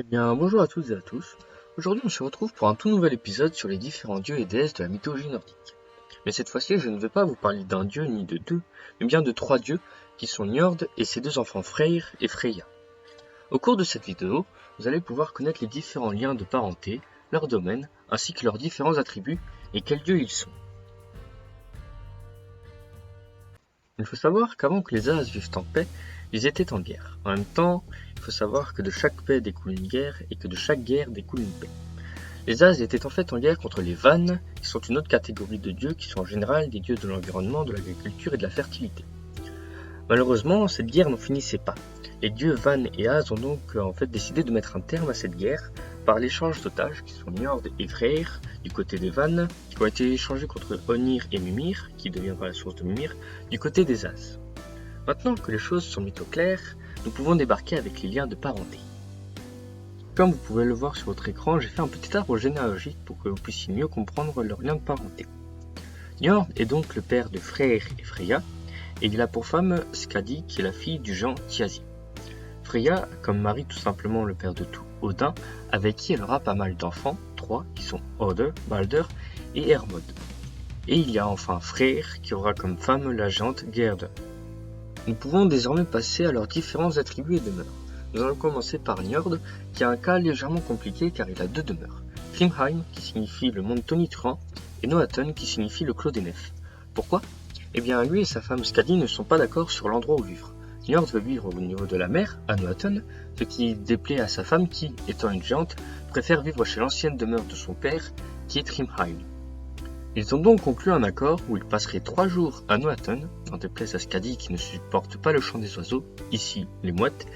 Eh bien, bonjour à toutes et à tous. Aujourd'hui, on se retrouve pour un tout nouvel épisode sur les différents dieux et déesses de la mythologie nordique. Mais cette fois-ci, je ne vais pas vous parler d'un dieu ni de deux, mais bien de trois dieux qui sont Njord et ses deux enfants Freyr et Freya. Au cours de cette vidéo, vous allez pouvoir connaître les différents liens de parenté, leurs domaines, ainsi que leurs différents attributs et quels dieux ils sont. Il faut savoir qu'avant que les As vivent en paix, ils étaient en guerre. En même temps, il faut savoir que de chaque paix découle une guerre et que de chaque guerre découle une paix. Les As étaient en fait en guerre contre les Vannes, qui sont une autre catégorie de dieux qui sont en général des dieux de l'environnement, de l'agriculture et de la fertilité. Malheureusement, cette guerre n'en finissait pas. Les dieux Vannes et As ont donc en fait décidé de mettre un terme à cette guerre par l'échange d'otages qui sont Njord et Freyr du côté des Vannes, qui ont été échangés contre Onir et Mimir, qui deviendra la source de Mimir, du côté des As. Maintenant que les choses sont mises au clair, nous pouvons débarquer avec les liens de parenté. Comme vous pouvez le voir sur votre écran, j'ai fait un petit arbre généalogique pour que vous puissiez mieux comprendre leurs liens de parenté. Njord est donc le père de Freyr et Freya, et il a pour femme Skadi qui est la fille du géant Thiazi. Freya comme mari tout simplement le père de tout Odin, avec qui elle aura pas mal d'enfants, trois qui sont Odur, Balder et Hermod. Et il y a enfin Freyr qui aura comme femme la géante Gerd. Nous pouvons désormais passer à leurs différents attributs et demeures. Nous allons commencer par Njord, qui a un cas légèrement compliqué car il a deux demeures. Thrymheim, qui signifie le monde tonitruant, et Noatun, qui signifie le clos des nefs. Pourquoi ? Eh bien, lui et sa femme Skadi ne sont pas d'accord sur l'endroit où vivre. Njord veut vivre au niveau de la mer, à Noatun, ce qui déplaît à sa femme qui, étant une géante, préfère vivre chez l'ancienne demeure de son père, qui est Thrymheim. Ils ont donc conclu un accord où ils passeraient 3 jours à Noatun, en déplaise à Skadi qui ne supporte pas le chant des oiseaux, ici les mouettes,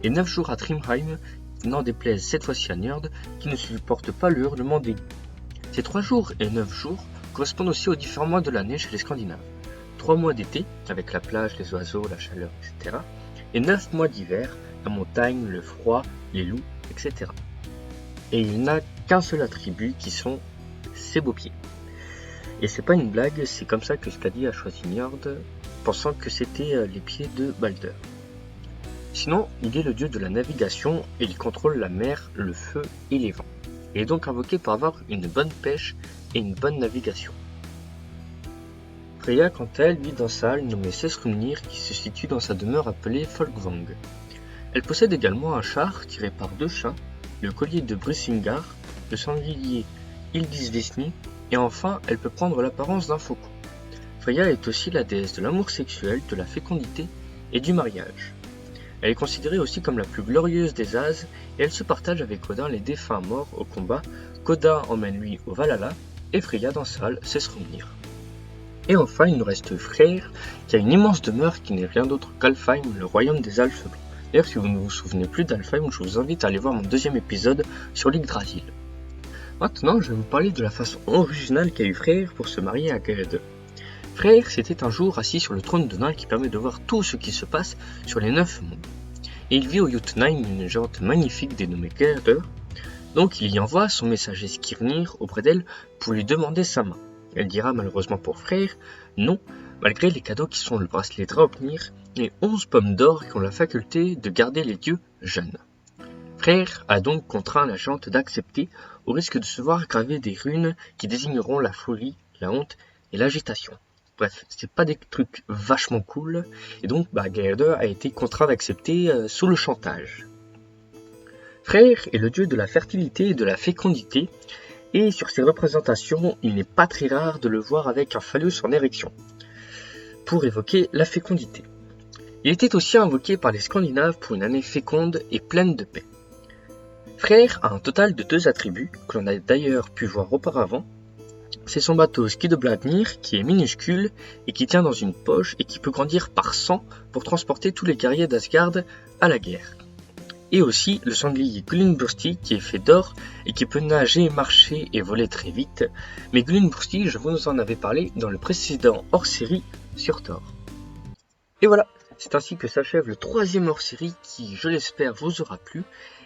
et 9 jours à Thrymheim, n'en déplaise cette fois-ci à Njord, qui ne supporte pas le hurlement des loups. Ces 3 jours et 9 jours correspondent aussi aux différents mois de l'année chez les Scandinaves. 3 mois d'été, avec la plage, les oiseaux, la chaleur, etc. Et 9 mois d'hiver, la montagne, le froid, les loups, etc. Et il n'a qu'un seul attribut qui sont ses beaux pieds. Et c'est pas une blague, c'est comme ça que Skadi a choisi Njord, pensant que c'était les pieds de Balder. Sinon, il est le dieu de la navigation et il contrôle la mer, le feu et les vents. Il est donc invoqué pour avoir une bonne pêche et une bonne navigation. Freya, quant à elle, vit dans sa halle nommée Sesrumnir qui se situe dans sa demeure appelée Folkvang. Elle possède également un char tiré par 2 chats, le collier de Brisingar, le sanglier Ildisvisni, et enfin, elle peut prendre l'apparence d'un faucon. Freya est aussi la déesse de l'amour sexuel, de la fécondité et du mariage. Elle est considérée aussi comme la plus glorieuse des As et elle se partage avec Odin les défunts morts au combat qu'Odin emmène lui au Valhalla et Freya dans sa halle Sesrumnir. Et enfin, il nous reste Freyr qui a une immense demeure qui n'est rien d'autre qu'Alfheim, le royaume des Alphes blancs. D'ailleurs, si vous ne vous souvenez plus d'Alfheim, je vous invite à aller voir mon deuxième épisode sur l'Yggdrasil. Maintenant, je vais vous parler de la façon originale qu'a eu Freyr pour se marier à Gerd. Freyr s'était un jour assis sur le trône de nain qui permet de voir tout ce qui se passe sur les 9 mondes. Et il vit au Jotunheim une géante magnifique dénommée Gerder, donc il y envoie son messager Skirnir auprès d'elle pour lui demander sa main. Elle dira malheureusement pour Freyr non, malgré les cadeaux qui sont le bracelet Draupnir et 11 pommes d'or qui ont la faculté de garder les dieux jeunes. Freyr a donc contraint la géante d'accepter au risque de se voir graver des runes qui désigneront la folie, la honte et l'agitation. Bref, c'est pas des trucs vachement cool, et donc Gerder a été contraint d'accepter sous le chantage. Freyr est le dieu de la fertilité et de la fécondité, et sur ses représentations, il n'est pas très rare de le voir avec un phallus en érection, pour évoquer la fécondité. Il était aussi invoqué par les Scandinaves pour une année féconde et pleine de paix. Freyr a un total de 2 attributs, que l'on a d'ailleurs pu voir auparavant. C'est son bateau Skidbladnir qui est minuscule et qui tient dans une poche et qui peut grandir par 100 pour transporter tous les guerriers d'Asgard à la guerre. Et aussi le sanglier Gullinbursti qui est fait d'or et qui peut nager, marcher et voler très vite. Mais Gullinbursti, je vous en avais parlé dans le précédent hors-série sur Thor. Et voilà, c'est ainsi que s'achève le 3e hors-série qui, je l'espère, vous aura plu.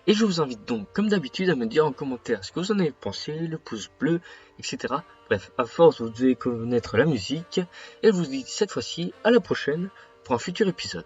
Et je vous invite donc, comme d'habitude, à me dire en commentaire ce que vous en avez pensé, le pouce bleu, etc. Bref, à force, vous devez connaître la musique. Et je vous dis cette fois-ci à la prochaine pour un futur épisode.